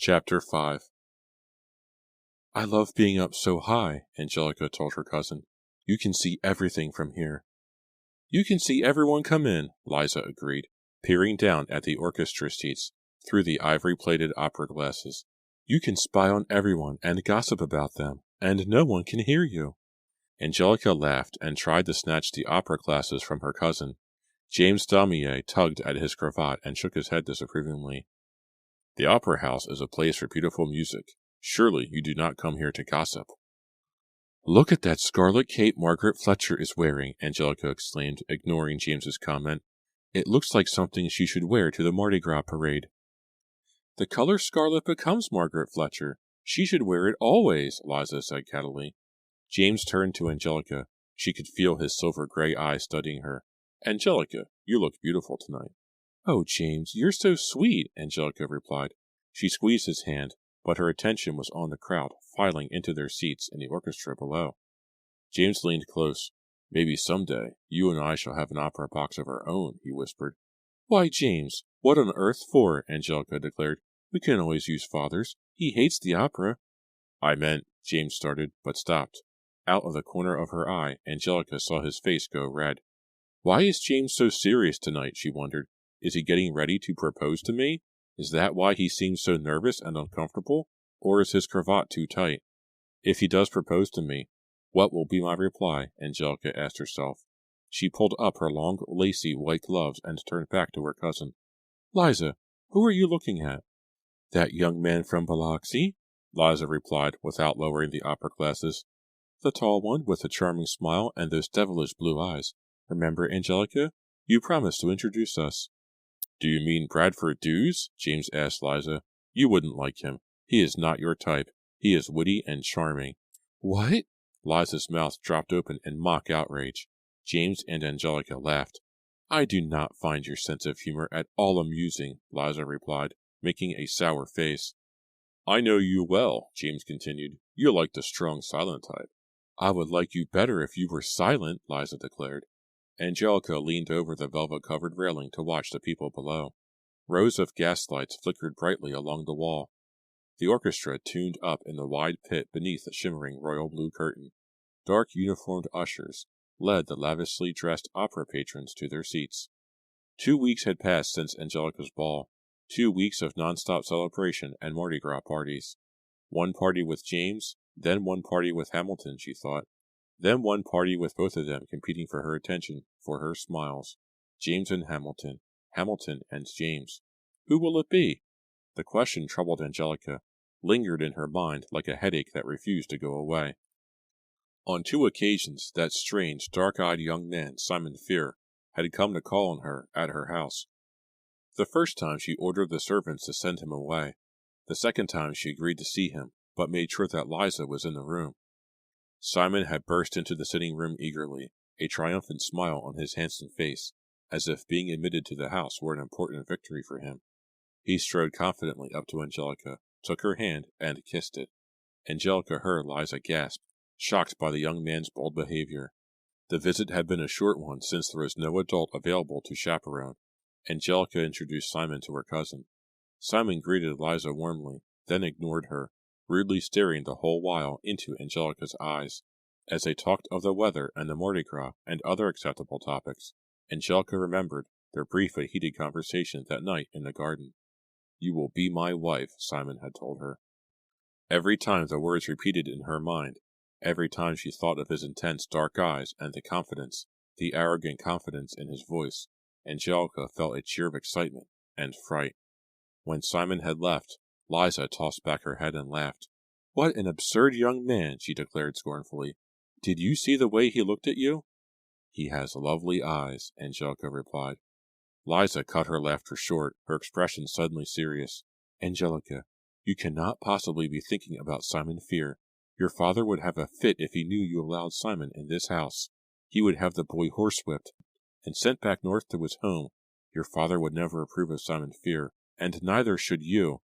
Chapter 5. I love being up so high, Angelica told her cousin. You can see everything from here. You can see everyone come in, Liza agreed, peering down at the orchestra seats through the ivory-plated opera glasses. You can spy on everyone and gossip about them, and no one can hear you. Angelica laughed and tried to snatch the opera glasses from her cousin. James Daumier tugged at his cravat and shook his head disapprovingly. The opera house is a place for beautiful music. Surely you do not come here to gossip. Look at that scarlet cape Margaret Fletcher is wearing, Angelica exclaimed, ignoring James's comment. It looks like something she should wear to the Mardi Gras parade. The color scarlet becomes Margaret Fletcher. She should wear it always, Liza said cattily. James turned to Angelica. She could feel his silver-gray eyes studying her. Angelica, you look beautiful tonight. Oh, James, you're so sweet, Angelica replied. She squeezed his hand, but her attention was on the crowd filing into their seats in the orchestra below. James leaned close. Maybe someday you and I shall have an opera box of our own, he whispered. Why, James, what on earth for? Angelica declared. We can always use Father's. He hates the opera. I meant, James started, but stopped. Out of the corner of her eye, Angelica saw his face go red. Why is James so serious tonight, she wondered. Is he getting ready to propose to me? Is that why he seems so nervous and uncomfortable? Or is his cravat too tight? If he does propose to me, what will be my reply? Angelica asked herself. She pulled up her long, lacy white gloves and turned back to her cousin. Liza, who are you looking at? That young man from Biloxi, Liza replied without lowering the opera glasses. The tall one with the charming smile and those devilish blue eyes. Remember, Angelica? You promised to introduce us. Do you mean Bradford Dews? James asked Liza. You wouldn't like him. He is not your type. He is witty and charming. What? Liza's mouth dropped open in mock outrage. James and Angelica laughed. I do not find your sense of humor at all amusing, Liza replied, making a sour face. I know you well, James continued. You're like the strong silent type. I would like you better if you were silent, Liza declared. Angelica leaned over the velvet-covered railing to watch the people below. Rows of gaslights flickered brightly along the wall. The orchestra tuned up in the wide pit beneath the shimmering royal blue curtain. Dark uniformed ushers led the lavishly dressed opera patrons to their seats. 2 weeks had passed since Angelica's ball. 2 weeks of non-stop celebration and Mardi Gras parties. One party with James, then one party with Hamilton, she thought. Then one party with both of them competing for her attention, for her smiles. James and Hamilton. Hamilton and James. Who will it be? The question troubled Angelica, lingered in her mind like a headache that refused to go away. On 2 occasions, that strange, dark-eyed young man, Simon Fear, had come to call on her at her house. The first time she ordered the servants to send him away. The second time she agreed to see him, but made sure that Liza was in the room. Simon had burst into the sitting room eagerly, a triumphant smile on his handsome face, as if being admitted to the house were an important victory for him. He strode confidently up to Angelica, took her hand, and kissed it. Angelica heard Liza gasp, shocked by the young man's bold behavior. The visit had been a short one since there was no adult available to chaperone. Angelica introduced Simon to her cousin. Simon greeted Liza warmly, then ignored her, rudely staring the whole while into Angelica's eyes. As they talked of the weather and the Mardi Gras and other acceptable topics, Angelica remembered their brief but heated conversation that night in the garden. You will be my wife, Simon had told her. Every time the words repeated in her mind, every time she thought of his intense dark eyes and the confidence, the arrogant confidence in his voice, Angelica felt a cheer of excitement and fright. When Simon had left, Liza tossed back her head and laughed. What an absurd young man, she declared scornfully. Did you see the way he looked at you? He has lovely eyes, Angelica replied. Liza cut her laughter short, her expression suddenly serious. Angelica, you cannot possibly be thinking about Simon Fear. Your father would have a fit if he knew you allowed Simon in this house. He would have the boy horsewhipped and sent back north to his home. Your father would never approve of Simon Fear, and neither should you.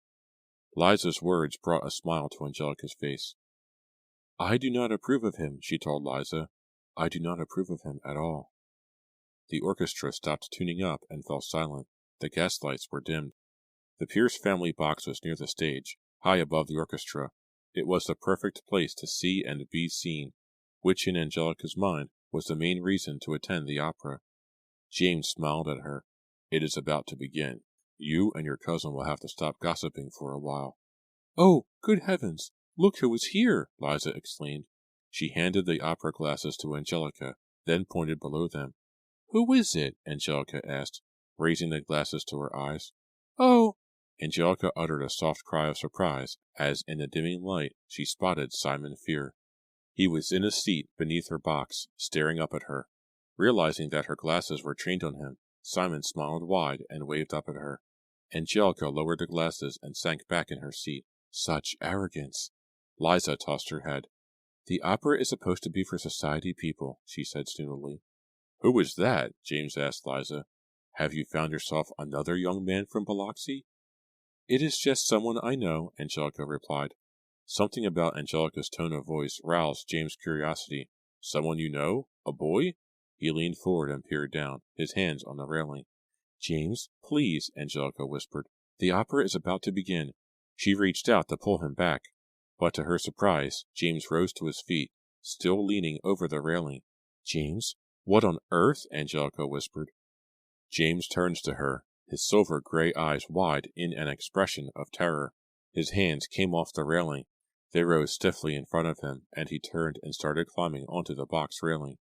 Liza's words brought a smile to Angelica's face. I do not approve of him, she told Liza. I do not approve of him at all. The orchestra stopped tuning up and fell silent. The gaslights were dimmed. The Pierce family box was near the stage. high above the orchestra. It was the perfect place to see and be seen, which in Angelica's mind was the main reason to attend the opera. James smiled at her. It is about to begin. You and your cousin will have to stop gossiping for a while. Oh, good heavens! Look who is here! Liza exclaimed. She handed the opera glasses to Angelica, then pointed below them. Who is it? Angelica asked, raising the glasses to her eyes. Oh! Angelica uttered a soft cry of surprise as, in the dimming light, she spotted Simon Fear. He was in a seat beneath her box, staring up at her. Realizing that her glasses were trained on him, Simon smiled wide and waved up at her. Angelica lowered the glasses and sank back in her seat. Such arrogance! Liza tossed her head. The opera is supposed to be for society people, she said snootily. Who is that? James asked Liza. Have you found yourself another young man from Biloxi? It is just someone I know, Angelica replied. Something about Angelica's tone of voice roused James' curiosity. Someone you know? A boy? He leaned forward and peered down, his hands on the railing. James, please, Angelica whispered. The opera is about to begin. She reached out to pull him back, but to her surprise, James rose to his feet, still leaning over the railing. James, what on earth? Angelica whispered. James turns to her, his silver-gray eyes wide in an expression of terror. His hands came off the railing. They rose stiffly in front of him, and he turned and started climbing onto the box railing.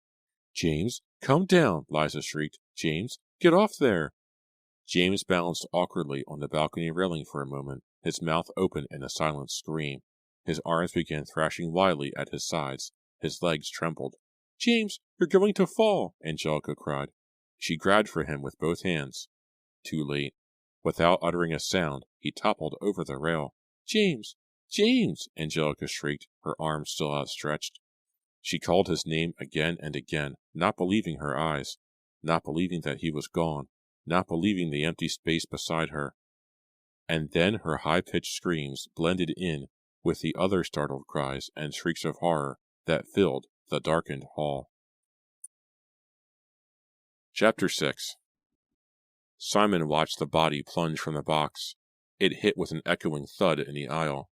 James, come down, Liza shrieked. James, get off there! James balanced awkwardly on the balcony railing for a moment, his mouth open in a silent scream. His arms began thrashing wildly at his sides. His legs trembled. James, you're going to fall, Angelica cried. She grabbed for him with both hands. Too late. Without uttering a sound, he toppled over the rail. James! James! Angelica shrieked, her arms still outstretched. She called his name again and again, not believing her eyes, not believing that he was gone, not believing the empty space beside her. And then her high-pitched screams blended in with the other startled cries and shrieks of horror that filled the darkened hall. Chapter 6. Simon watched the body plunge from the box. It hit with an echoing thud in the aisle.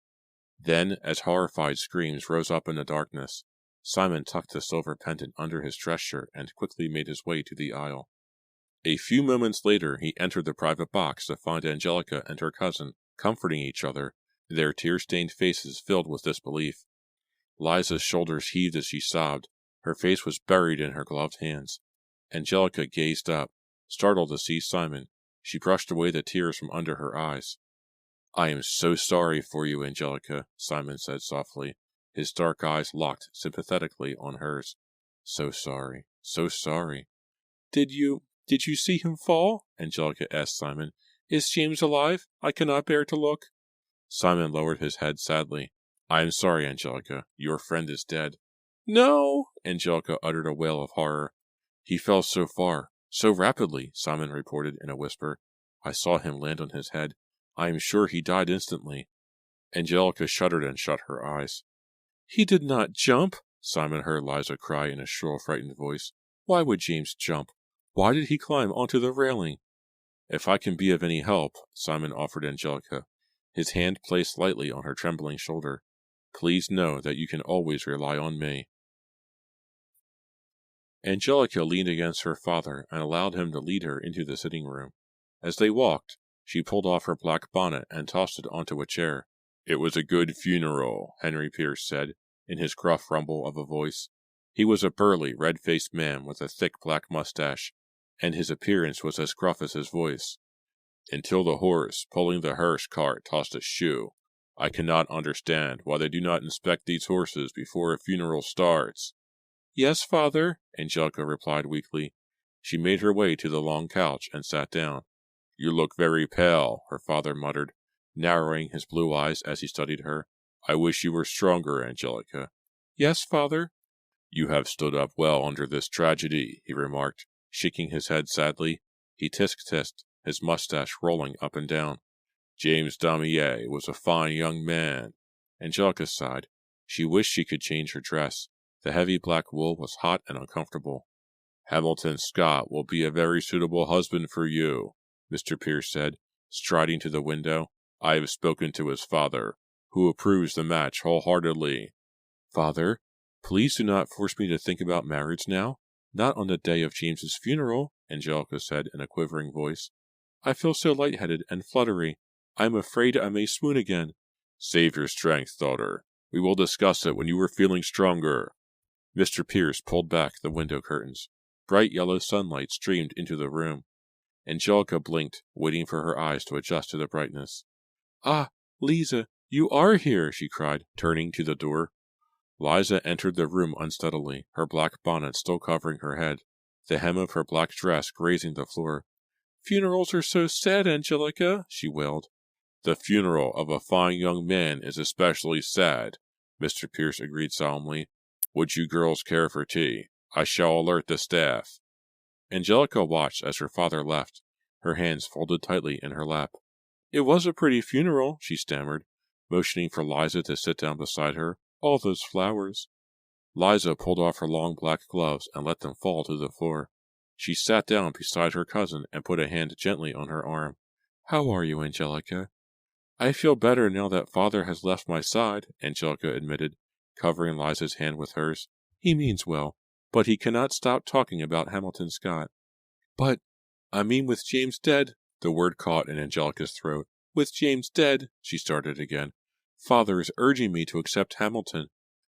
Then, as horrified screams rose up in the darkness, Simon tucked the silver pendant under his dress shirt and quickly made his way to the aisle. A few moments later he entered the private box to find Angelica and her cousin comforting each other, their tear-stained faces filled with disbelief. Liza's shoulders heaved as she sobbed. Her face was buried in her gloved hands. Angelica gazed up, startled to see Simon. She brushed away the tears from under her eyes. I am so sorry for you, Angelica, Simon said softly, his dark eyes locked sympathetically on hers. So sorry, so sorry. Did you see him fall? Angelica asked Simon. Is James alive? I cannot bear to look. Simon lowered his head sadly. I am sorry, Angelica. Your friend is dead. No! Angelica uttered a wail of horror. He fell so far, so rapidly, Simon reported in a whisper. I saw him land on his head. I am sure he died instantly. Angelica shuddered and shut her eyes. He did not jump, Simon heard Liza cry in a shrill, frightened voice. Why would James jump? Why did he climb onto the railing? If I can be of any help, Simon offered Angelica, his hand placed lightly on her trembling shoulder. Please know that you can always rely on me. Angelica leaned against her father and allowed him to lead her into the sitting room. As they walked, she pulled off her black bonnet and tossed it onto a chair. It was a good funeral, Henry Pierce said, in his gruff rumble of a voice. He was a burly, red-faced man with a thick black mustache, and his appearance was as gruff as his voice. Until the horse pulling the hearse cart tossed a shoe. I cannot understand why they do not inspect these horses before a funeral starts. Yes, father, Angelica replied weakly. She made her way to the long couch and sat down. You look very pale, her father muttered, narrowing his blue eyes as he studied her. I wish you were stronger, Angelica. Yes, father. You have stood up well under this tragedy, he remarked, shaking his head sadly. He tisk-tisked, his mustache rolling up and down. James Damier was a fine young man. Angelica sighed. She wished she could change her dress. The heavy black wool was hot and uncomfortable. Hamilton Scott will be a very suitable husband for you, Mr. Pierce said, striding to the window. I have spoken to his father. who approves the match wholeheartedly. Father, please do not force me to think about marriage now. Not on the day of James's funeral, Angelica said in a quivering voice. I feel so lightheaded and fluttery. I am afraid I may swoon again. Save your strength, daughter. We will discuss it when you are feeling stronger. Mr. Pierce pulled back the window curtains. Bright yellow sunlight streamed into the room. Angelica blinked, waiting for her eyes to adjust to the brightness. Ah, Liza, you are here, she cried, turning to the door. Liza entered the room unsteadily, her black bonnet still covering her head, the hem of her black dress grazing the floor. Funerals are so sad, Angelica, she wailed. The funeral of a fine young man is especially sad, Mr. Pierce agreed solemnly. Would you girls care for tea? I shall alert the staff. Angelica watched as her father left, her hands folded tightly in her lap. It was a pretty funeral, she stammered, motioning for Liza to sit down beside her. All those flowers. Liza pulled off her long black gloves and let them fall to the floor. She sat down beside her cousin and put a hand gently on her arm. How are you, Angelica? I feel better now that father has left my side, Angelica admitted, covering Liza's hand with hers. He means well, but he cannot stop talking about Hamilton Scott. But, I mean with James dead, the word caught in Angelica's throat. With James dead, she started again. Father is urging me to accept Hamilton.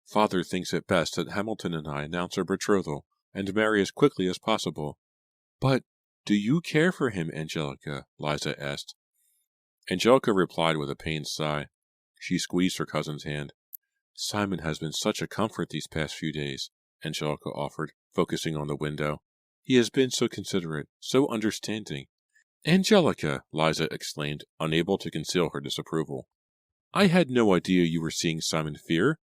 Father thinks it best that Hamilton and I announce our betrothal and marry as quickly as possible. But do you care for him, Angelica? Liza asked. Angelica replied with a pained sigh. She squeezed her cousin's hand. Simon has been such a comfort these past few days, Angelica offered, focusing on the window. He has been so considerate, so understanding. Angelica, Liza exclaimed, unable to conceal her disapproval. I had no idea you were seeing Simon Fear.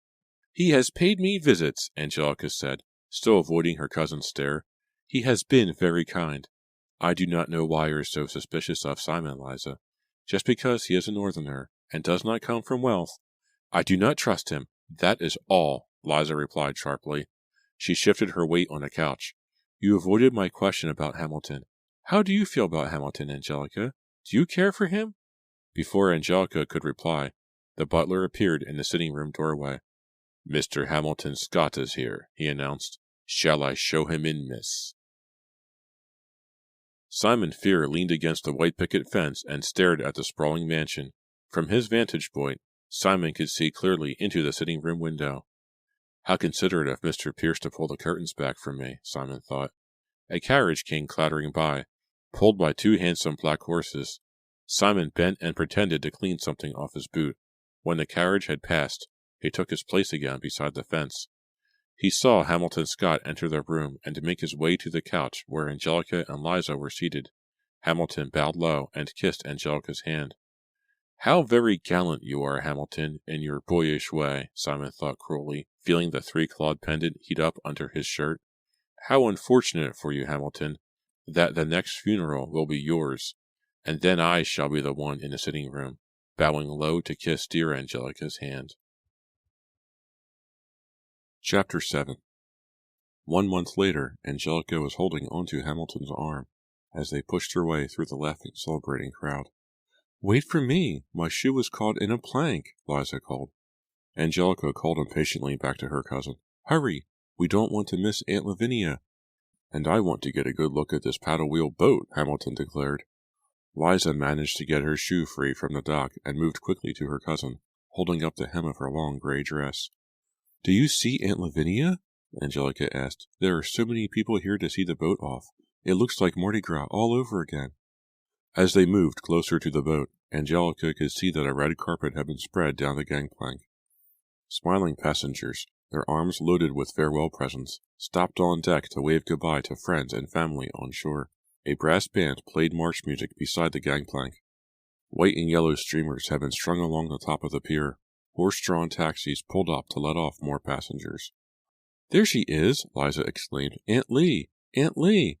He has paid me visits, Angelica said, still avoiding her cousin's stare. He has been very kind. I do not know why you are so suspicious of Simon, Liza. Just because he is a northerner, and does not come from wealth. I do not trust him. That is all, Liza replied sharply. She shifted her weight on a couch. You avoided my question about Hamilton. How do you feel about Hamilton, Angelica? Do you care for him? Before Angelica could reply, the butler appeared in the sitting-room doorway. Mr. Hamilton Scott is here, he announced. Shall I show him in, miss? Simon Fear leaned against the white picket fence and stared at the sprawling mansion. From his vantage point, Simon could see clearly into the sitting-room window. How considerate of Mr. Pierce to pull the curtains back for me, Simon thought. A carriage came clattering by, pulled by two handsome black horses. Simon bent and pretended to clean something off his boot. When the carriage had passed, he took his place again beside the fence. He saw Hamilton Scott enter the room and make his way to the couch where Angelica and Liza were seated. Hamilton bowed low and kissed Angelica's hand. How very gallant you are, Hamilton, in your boyish way, Simon thought cruelly, feeling the three-clawed pendant heat up under his shirt. How unfortunate for you, Hamilton, that the next funeral will be yours, and then I shall be the one in the sitting-room, bowing low to kiss dear Angelica's hand. Chapter 7. 1 month later, Angelica was holding onto Hamilton's arm as they pushed their way through the laughing, celebrating crowd. Wait for me! My shoe is caught in a plank, Liza called. Angelica called impatiently back to her cousin. Hurry! We don't want to miss Aunt Lavinia. And I want to get a good look at this paddle-wheel boat, Hamilton declared. Liza managed to get her shoe free from the dock and moved quickly to her cousin, holding up the hem of her long gray dress. Do you see Aunt Lavinia? Angelica asked. There are so many people here to see the boat off. It looks like Mardi Gras all over again. As they moved closer to the boat, Angelica could see that a red carpet had been spread down the gangplank. Smiling passengers, their arms loaded with farewell presents, stopped on deck to wave goodbye to friends and family on shore. A brass band played march music beside the gangplank. White and yellow streamers had been strung along the top of the pier. Horse-drawn taxis pulled up to let off more passengers. There she is, Liza exclaimed. Aunt Lee! Aunt Lee!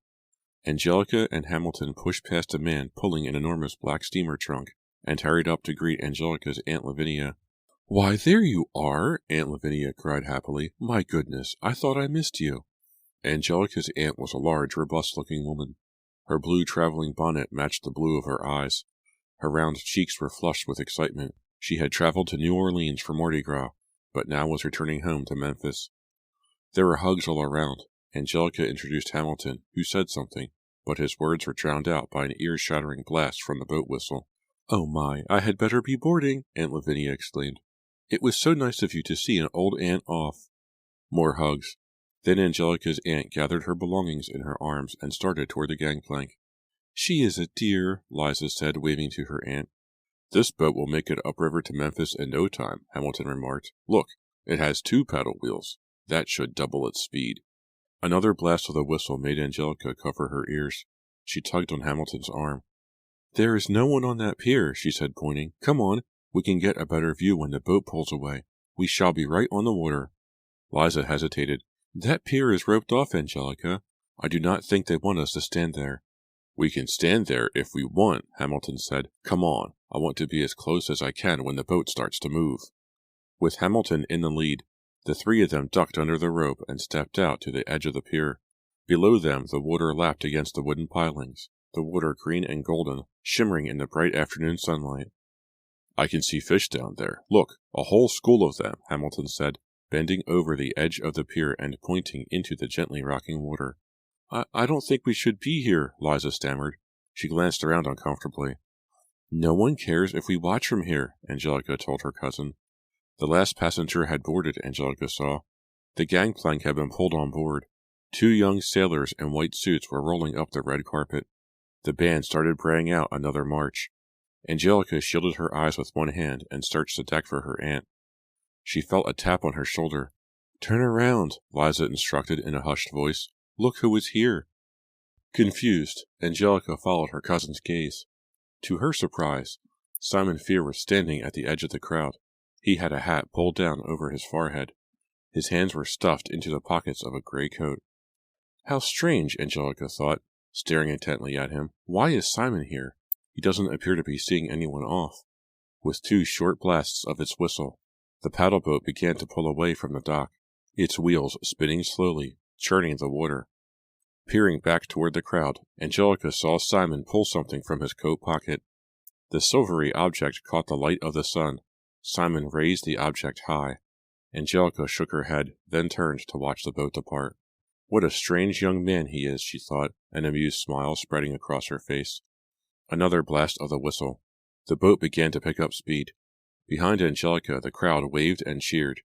Angelica and Hamilton pushed past a man pulling an enormous black steamer trunk and hurried up to greet Angelica's Aunt Lavinia. Why, there you are, Aunt Lavinia cried happily. My goodness, I thought I missed you. Angelica's aunt was a large, robust-looking woman. Her blue traveling bonnet matched the blue of her eyes. Her round cheeks were flushed with excitement, She had traveled to New Orleans for Mardi Gras, but now was returning home to Memphis. There were hugs all around. Angelica introduced Hamilton, who said something, but his words were drowned out by an ear-shattering blast from the boat whistle. "Oh my, I had better be boarding," Aunt Lavinia exclaimed. "It was so nice of you to see an old aunt off." More hugs. Then Angelica's aunt gathered her belongings in her arms and started toward the gangplank. "She is a dear," Liza said, waving to her aunt. "This boat will make it upriver to Memphis in no time," Hamilton remarked. "Look, it has 2 paddle wheels. That should double its speed." Another blast of the whistle made Angelica cover her ears. She tugged on Hamilton's arm. "There is no one on that pier," she said, pointing. "Come on, we can get a better view when the boat pulls away. We shall be right on the water." Liza hesitated. "That pier is roped off, Angelica. I do not think they want us to stand there." "We can stand there if we want," Hamilton said. "Come on, I want to be as close as I can when the boat starts to move." With Hamilton in the lead, the 3 of them ducked under the rope and stepped out to the edge of the pier. Below them, the water lapped against the wooden pilings, the water green and golden, shimmering in the bright afternoon sunlight. "I can see fish down there. Look, a whole school of them," Hamilton said, bending over the edge of the pier and pointing into the gently rocking water. I don't think we should be here," Liza stammered. She glanced around uncomfortably. "No one cares if we watch from here," Angelica told her cousin. The last passenger had boarded, Angelica saw. The gangplank had been pulled on board. 2 young sailors in white suits were rolling up the red carpet. The band started braying out another march. Angelica shielded her eyes with one hand and searched the deck for her aunt. She felt a tap on her shoulder. "Turn around," Liza instructed in a hushed voice. "Look who is here." Confused, Angelica followed her cousin's gaze. To her surprise, Simon Fear was standing at the edge of the crowd. He had a hat pulled down over his forehead. His hands were stuffed into the pockets of a gray coat. "How strange," Angelica thought, staring intently at him. "Why is Simon here? He doesn't appear to be seeing anyone off." With 2 short blasts of its whistle, the paddle boat began to pull away from the dock, its wheels spinning slowly, churning the water. Peering back toward the crowd, Angelica saw Simon pull something from his coat pocket. The silvery object caught the light of the sun. Simon raised the object high. Angelica shook her head, then turned to watch the boat depart. "What a strange young man he is," she thought, an amused smile spreading across her face. Another blast of the whistle. The boat began to pick up speed. Behind Angelica, the crowd waved and cheered.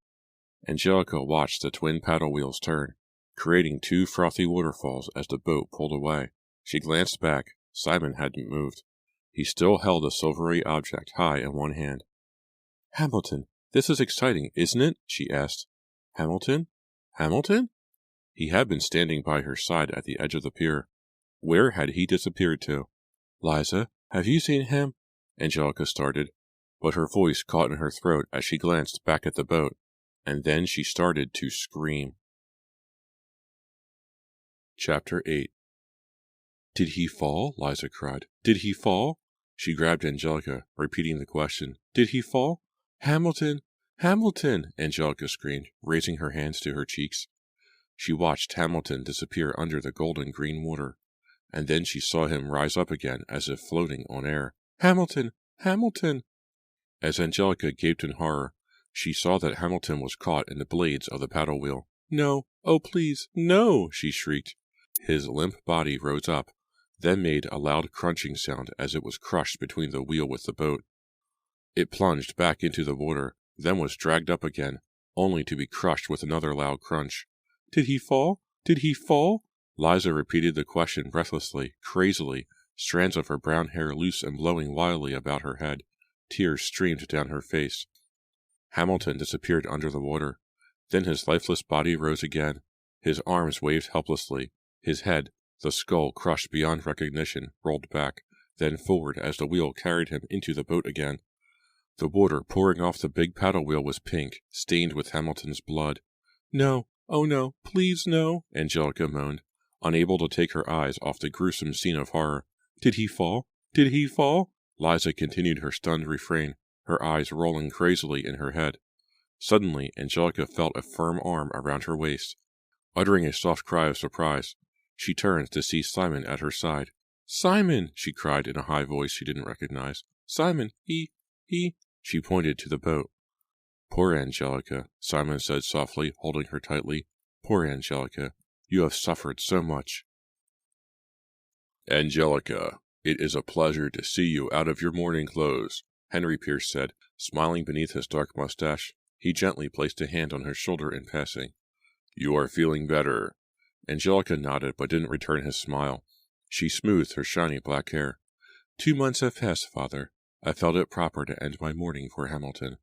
Angelica watched the twin paddle wheels turn, creating 2 frothy waterfalls as the boat pulled away. She glanced back. Simon hadn't moved. He still held a silvery object high in one hand. "Hamilton, this is exciting, isn't it?" she asked. "Hamilton? Hamilton?" He had been standing by her side at the edge of the pier. Where had he disappeared to? "Liza, have you seen him?" Angelica started, but her voice caught in her throat as she glanced back at the boat, and then she started to scream. Chapter 8. "Did he fall?" Liza cried. "Did he fall?" She grabbed Angelica, repeating the question. "Did he fall?" "Hamilton! Hamilton!" Angelica screamed, raising her hands to her cheeks. She watched Hamilton disappear under the golden green water, and then she saw him rise up again as if floating on air. "Hamilton! Hamilton!" As Angelica gaped in horror, she saw that Hamilton was caught in the blades of the paddle wheel. "No! Oh, please, no!" she shrieked. His limp body rose up, then made a loud crunching sound as it was crushed between the wheel with the boat. It plunged back into the water, then was dragged up again, only to be crushed with another loud crunch. "Did he fall? Did he fall?" Liza repeated the question breathlessly, crazily, strands of her brown hair loose and blowing wildly about her head. Tears streamed down her face. Hamilton disappeared under the water. Then his lifeless body rose again. His arms waved helplessly. His head, the skull crushed beyond recognition, rolled back, then forward as the wheel carried him into the boat again. The water pouring off the big paddle wheel was pink, stained with Hamilton's blood. "No, oh no, please no," Angelica moaned, unable to take her eyes off the gruesome scene of horror. "Did he fall? Did he fall?" Liza continued her stunned refrain, her eyes rolling crazily in her head. Suddenly, Angelica felt a firm arm around her waist. Uttering a soft cry of surprise, she turned to see Simon at her side. "Simon!" she cried in a high voice she didn't recognize. "Simon, he..." She pointed to the boat. Poor Angelica, Simon said softly, holding her tightly. Poor Angelica, you have suffered so much. Angelica, it is a pleasure to see you out of your mourning clothes, Henry Pierce said, smiling beneath his dark mustache. He gently placed a hand on her shoulder in passing. You are feeling better. Angelica nodded, but didn't return his smile. She smoothed her shiny black hair. 2 months have passed, Father. I felt it proper to end my mourning for Hamilton.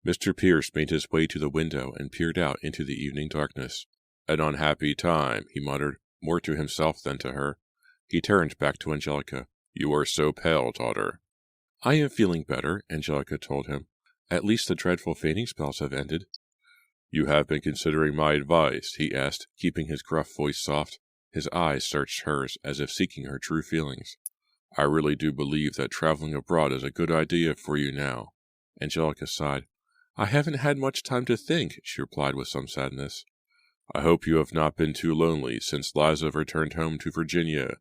Mr. Pierce made his way to the window and peered out into the evening darkness. An unhappy time, he muttered, more to himself than to her. He turned back to Angelica. You are so pale, daughter. I am feeling better, Angelica told him. At least the dreadful fainting spells have ended. You have been considering my advice, he asked, keeping his gruff voice soft. His eyes searched hers as if seeking her true feelings. I really do believe that traveling abroad is a good idea for you now. Angelica sighed. I haven't had much time to think, she replied with some sadness. I hope you have not been too lonely since Liza returned home to Virginia.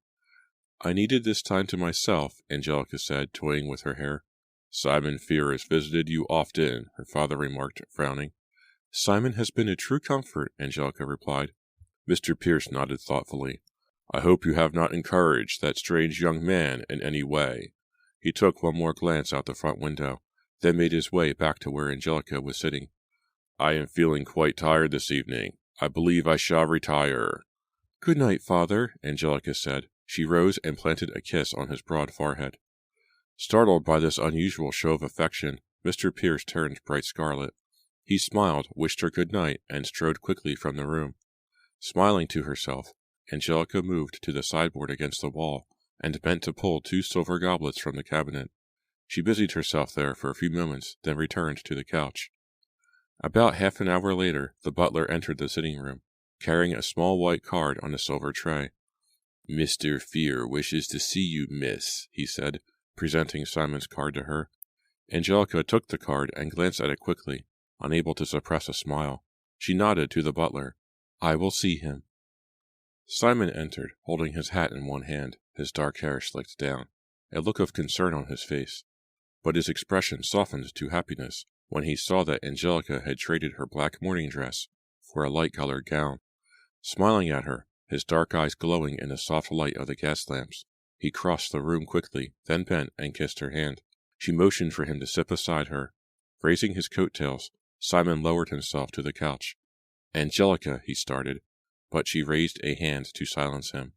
I needed this time to myself, Angelica said, toying with her hair. Simon Fear has visited you often, her father remarked, frowning. Simon has been a true comfort, Angelica replied. Mr. Pierce nodded thoughtfully. I hope you have not encouraged that strange young man in any way. He took one more glance out the front window, then made his way back to where Angelica was sitting. I am feeling quite tired this evening. I believe I shall retire. Good night, Father, Angelica said. She rose and planted a kiss on his broad forehead. Startled by this unusual show of affection, Mr. Pierce turned bright scarlet. He smiled, wished her good night, and strode quickly from the room. Smiling to herself, Angelica moved to the sideboard against the wall, and bent to pull 2 silver goblets from the cabinet. She busied herself there for a few moments, then returned to the couch. About half an hour later, the butler entered the sitting room, carrying a small white card on a silver tray. Mr. Fear wishes to see you, miss, he said, presenting Simon's card to her. Angelica took the card and glanced at it quickly, unable to suppress a smile. She nodded to the butler. I will see him. Simon entered, holding his hat in one hand, his dark hair slicked down, a look of concern on his face. But his expression softened to happiness when he saw that Angelica had traded her black morning dress for a light-colored gown. Smiling at her, his dark eyes glowing in the soft light of the gas lamps, he crossed the room quickly, then bent and kissed her hand. She motioned for him to sit beside her. Raising his coat-tails, Simon lowered himself to the couch. Angelica, he started, but she raised a hand to silence him.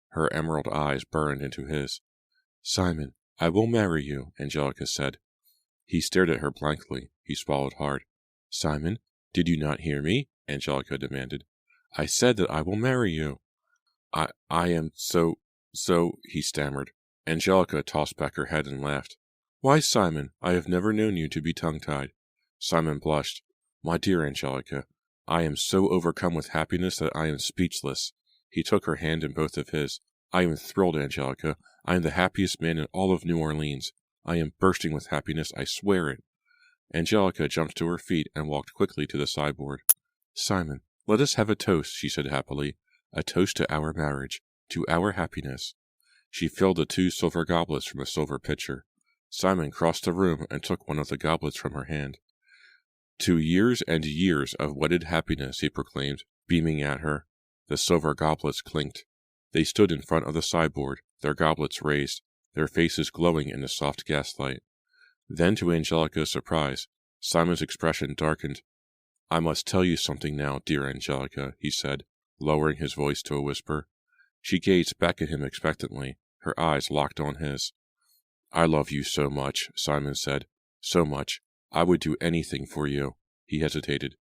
Her emerald eyes burned into his. Simon, I will marry you, Angelica said. He stared at her blankly. He swallowed hard. Simon, did you not hear me? Angelica demanded. I said that I will marry you. I am so, he stammered. Angelica tossed back her head and laughed. Why, Simon, I have never known you to be tongue-tied. Simon blushed. My dear Angelica, I am so overcome with happiness that I am speechless. He took her hand in both of his. I am thrilled, Angelica. I am the happiest man in all of New Orleans. I am bursting with happiness, I swear it. Angelica jumped to her feet and walked quickly to the sideboard. Simon, let us have a toast, she said happily. A toast to our marriage, to our happiness. She filled the 2 silver goblets from a silver pitcher. Simon crossed the room and took one of the goblets from her hand. To years and years of wedded happiness, he proclaimed, beaming at her. The silver goblets clinked. They stood in front of the sideboard, their goblets raised, their faces glowing in the soft gaslight. Then, to Angelica's surprise, Simon's expression darkened. I must tell you something now, dear Angelica, he said, lowering his voice to a whisper. She gazed back at him expectantly, her eyes locked on his. I love you so much, Simon said. So much. I would do anything for you. He hesitated.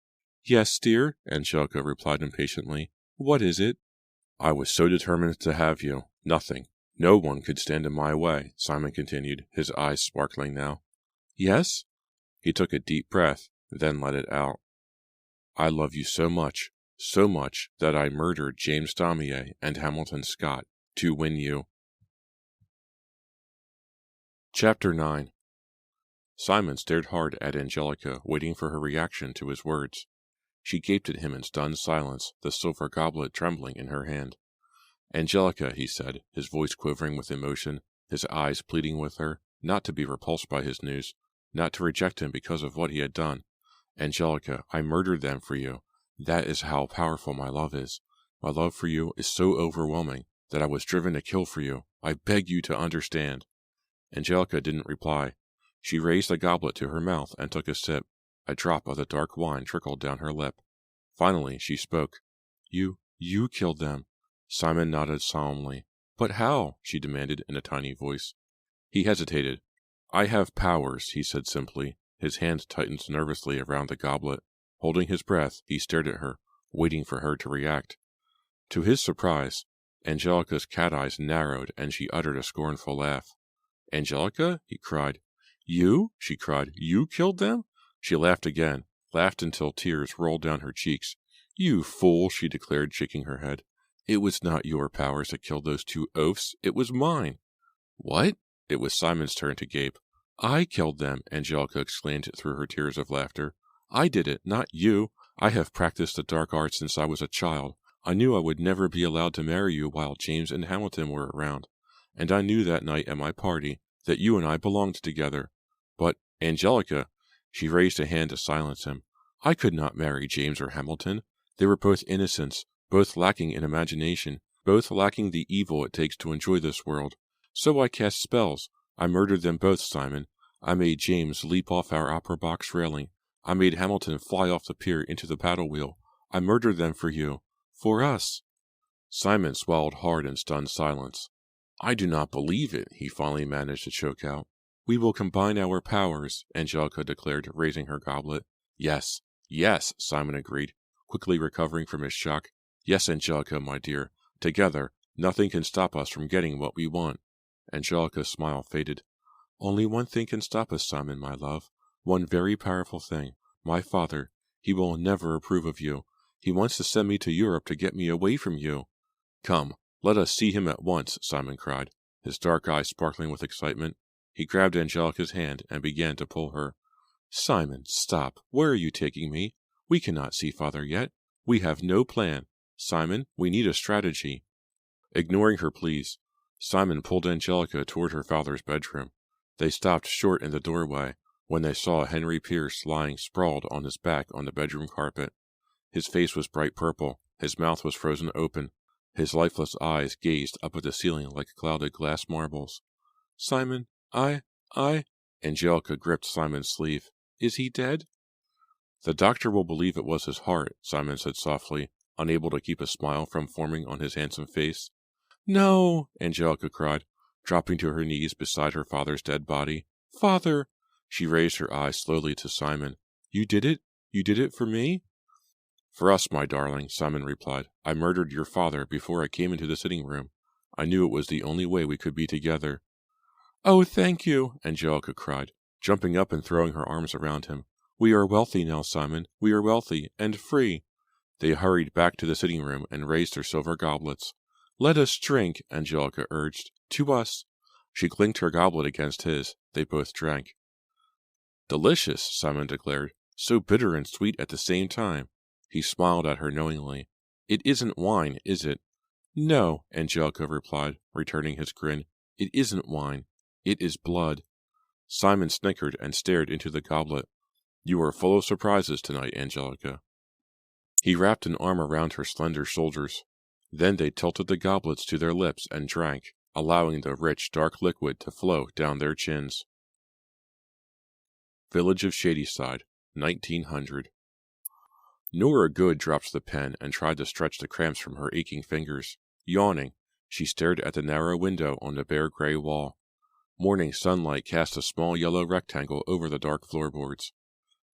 Yes, dear, Angelica replied impatiently. What is it? I was so determined to have you. Nothing. No one could stand in my way, Simon continued, his eyes sparkling now. Yes? He took a deep breath, then let it out. I love you so much that I murdered James Daumier and Hamilton Scott to win you. Chapter 9. Simon stared hard at Angelica, waiting for her reaction to his words. She gaped at him in stunned silence, the silver goblet trembling in her hand. Angelica, he said, his voice quivering with emotion, his eyes pleading with her, not to be repulsed by his news. not to reject him because of what he had done. Angelica, I murdered them for you. That is how powerful my love is. My love for you is so overwhelming that I was driven to kill for you. I beg you to understand. Angelica didn't reply. She raised the goblet to her mouth and took a sip. A drop of the dark wine trickled down her lip. Finally, she spoke. You killed them. Simon nodded solemnly. But how? She demanded in a tiny voice. He hesitated. I have powers, he said simply. His hand tightened nervously around the goblet. Holding his breath, he stared at her, waiting for her to react. To his surprise, Angelica's cat eyes narrowed and she uttered a scornful laugh. Angelica? He cried. You? She cried. You killed them? She laughed again, laughed until tears rolled down her cheeks. You fool, she declared, shaking her head. It was not your powers that killed those two oafs. It was mine. What? It was Simon's turn to gape. I killed them, Angelica exclaimed through her tears of laughter. I did it, not you. I have practiced the dark arts since I was a child. I knew I would never be allowed to marry you while James and Hamilton were around. And I knew that night at my party that you and I belonged together. But, Angelica, she raised a hand to silence him. I could not marry James or Hamilton. They were both innocents, both lacking in imagination, both lacking the evil it takes to enjoy this world. So I cast spells. I murdered them both, Simon. I made James leap off our opera box railing. I made Hamilton fly off the pier into the paddle wheel. I murdered them for you. For us. Simon swallowed hard in stunned silence. I do not believe it, he finally managed to choke out. We will combine our powers, Angelica declared, raising her goblet. Yes, yes, Simon agreed, quickly recovering from his shock. Yes, Angelica, my dear. Together, nothing can stop us from getting what we want. Angelica's smile faded. Only one thing can stop us, Simon, my love. One very powerful thing. My father. He will never approve of you. He wants to send me to Europe to get me away from you. Come, let us see him at once, Simon cried, his dark eyes sparkling with excitement. He grabbed Angelica's hand and began to pull her. Simon, stop. Where are you taking me? We cannot see father yet. We have no plan. Simon, we need a strategy. Ignoring her pleas, Simon pulled Angelica toward her father's bedroom. They stopped short in the doorway when they saw Henry Pierce lying sprawled on his back on the bedroom carpet. His face was bright purple, his mouth was frozen open, his lifeless eyes gazed up at the ceiling like clouded glass marbles. Simon, Angelica gripped Simon's sleeve. Is he dead? The doctor will believe it was his heart, Simon said softly, unable to keep a smile from forming on his handsome face. No, Angelica cried, dropping to her knees beside her father's dead body. Father! She raised her eyes slowly to Simon. You did it? You did it for me? For us, my darling, Simon replied. I murdered your father before I came into the sitting room. I knew it was the only way we could be together. Oh, thank you, Angelica cried, jumping up and throwing her arms around him. We are wealthy now, Simon. We are wealthy and free. They hurried back to the sitting room and raised their silver goblets. Let us drink, Angelica urged. To us. She clinked her goblet against his. They both drank. Delicious, Simon declared. So bitter and sweet at the same time. He smiled at her knowingly. It isn't wine, is it? No, Angelica replied, returning his grin. It isn't wine. It is blood. Simon snickered and stared into the goblet. You are full of surprises tonight, Angelica. He wrapped an arm around her slender shoulders. Then they tilted the goblets to their lips and drank, allowing the rich, dark liquid to flow down their chins. Village of Shadyside, 1900. Nora Good dropped the pen and tried to stretch the cramps from her aching fingers. Yawning, she stared at the narrow window on the bare gray wall. Morning sunlight cast a small yellow rectangle over the dark floorboards.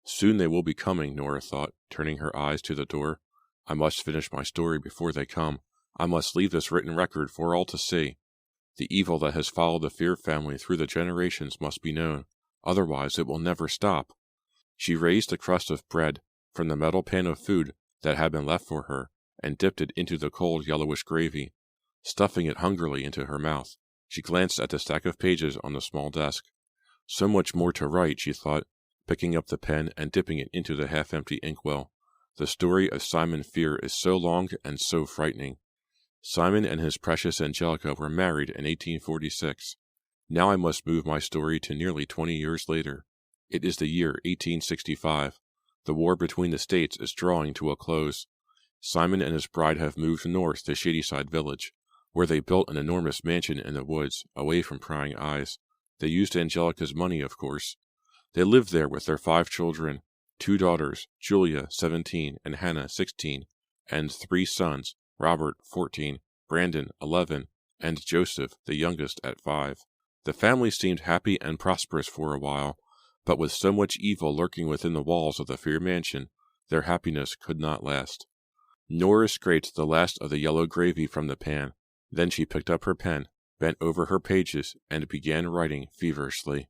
Soon they will be coming, Nora thought, turning her eyes to the door. I must finish my story before they come. I must leave this written record for all to see. The evil that has followed the Fear family through the generations must be known. Otherwise it will never stop. She raised a crust of bread from the metal pan of food that had been left for her, and dipped it into the cold yellowish gravy. Stuffing it hungrily into her mouth, she glanced at the stack of pages on the small desk. So much more to write, she thought, picking up the pen and dipping it into the half-empty inkwell. The story of Simon Fear is so long and so frightening. Simon and his precious Angelica were married in 1846. Now I must move my story to nearly 20 years later. It is the year 1865. The war between the states is drawing to a close. Simon and his bride have moved north to Shadyside Village, where they built an enormous mansion in the woods, away from prying eyes. They used Angelica's money, of course. They lived there with their 5 children, 2 daughters, Julia, 17, and Hannah, 16, and 3 sons, Robert, 14, Brandon, 11, and Joseph, the youngest, at 5. The family seemed happy and prosperous for a while, but with so much evil lurking within the walls of the Fear Mansion, their happiness could not last. Nora scraped the last of the yellow gravy from the pan. Then she picked up her pen, bent over her pages, and began writing feverishly.